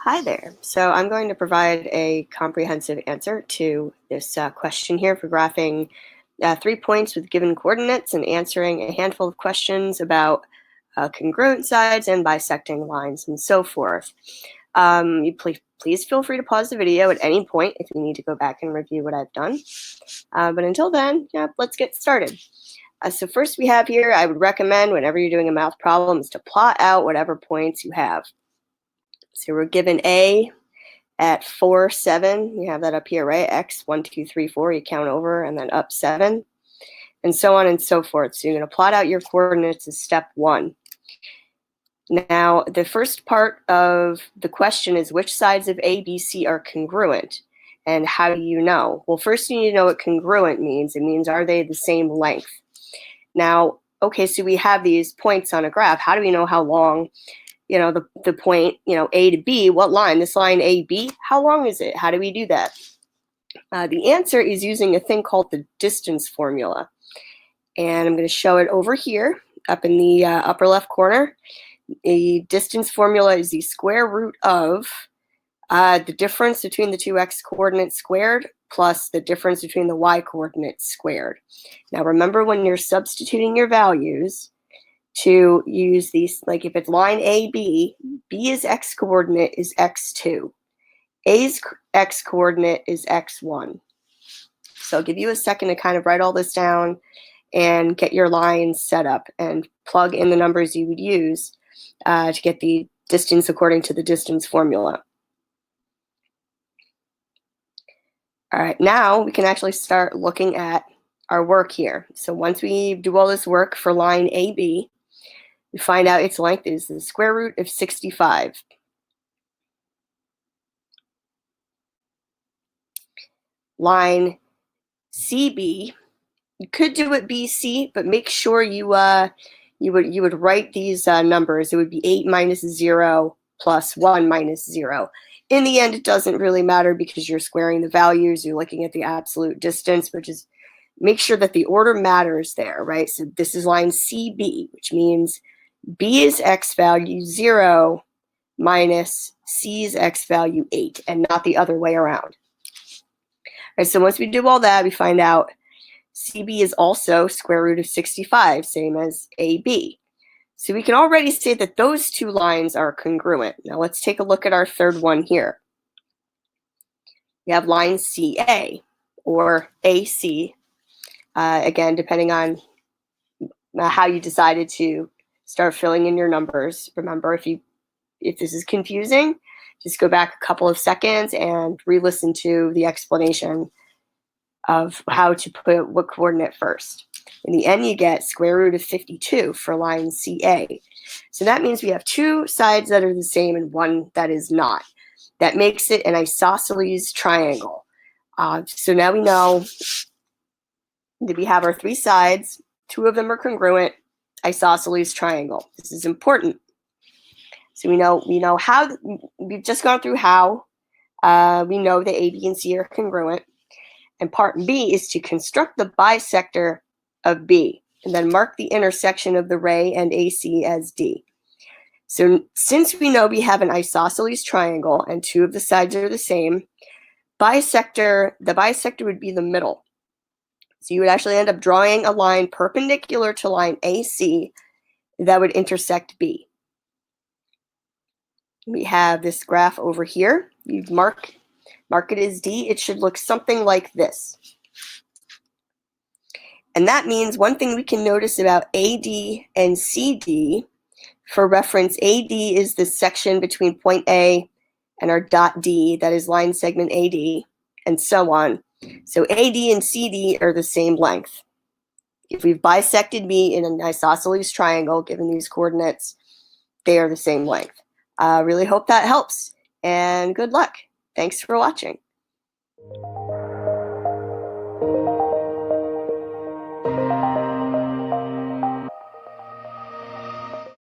Hi there. So I'm going to provide a comprehensive answer to this question here for graphing 3 points with given coordinates and answering a handful of questions about congruent sides and bisecting lines and so forth. Please feel free to pause the video at any point if you need to go back and review what I've done. But until then, let's get started. So first we have here, I would recommend whenever you're doing a math problem is to plot out whatever points you have. So we're given A at 4, 7. You have that up here, right? X, 1, 2, 3, 4. You count over and then up 7, and so on and so forth. So you're going to plot out your coordinates as step 1. Now, the first part of the question is which sides of A, B, C are congruent? And how do you know? Well, first you need to know what congruent means. It means, are they the same length? Now, okay, so we have these points on a graph. How do we know how long, the point, A to B, what line? This line AB, how long is it? How do we do that? The answer is using a thing called the distance formula. And I'm going to show it over here, up in the upper left corner. The distance formula is the square root of the difference between the two x coordinates squared plus the difference between the y coordinates squared. Now remember, when you're substituting your values, to use these, like if it's line AB, B's x coordinate is x2. A's x coordinate is x1. So I'll give you a second to kind of write all this down and get your lines set up and plug in the numbers you would use to get the distance according to the distance formula. All right, now we can actually start looking at our work here. So once we do all this work for line AB, we find out its length is the square root of 65. Line CB, you could do it BC, but make sure you would write these numbers. It would be 8 minus 0 plus 1 minus 0. In the end, it doesn't really matter because you're squaring the values. You're looking at the absolute distance, which is, make sure that the order matters there, right? So this is line CB, which means B's x value 0 minus C's x value 8, and not the other way around. All right, so once we do all that, we find out CB is also square root of 65, same as AB. So we can already say that those two lines are congruent. Now let's take a look at our third one here. We have line CA, or AC, again, depending on how you decided to start filling in your numbers. Remember, if this is confusing, just go back a couple of seconds and re-listen to the explanation of how to put what coordinate first. In the end, you get square root of 52 for line CA. So that means we have two sides that are the same and one that is not. That makes it an isosceles triangle. So now we know that we have our three sides. Two of them are congruent, isosceles triangle. This is important. So we know how. We've just gone through how. We know that A, B, and C are congruent. And part B is to construct the bisector of B and then mark the intersection of the ray and AC as D. So since we know we have an isosceles triangle and two of the sides are the same, the bisector would be the middle. So you would actually end up drawing a line perpendicular to line AC that would intersect B. We have this graph over here. You mark it as D. It should look something like this. And that means one thing we can notice about AD and CD, for reference, AD is the section between point A and our dot D, that is line segment AD, and so on. So AD and CD are the same length. If we've bisected B in an isosceles triangle, given these coordinates, they are the same length. Really hope that helps, and good luck. Thanks for watching.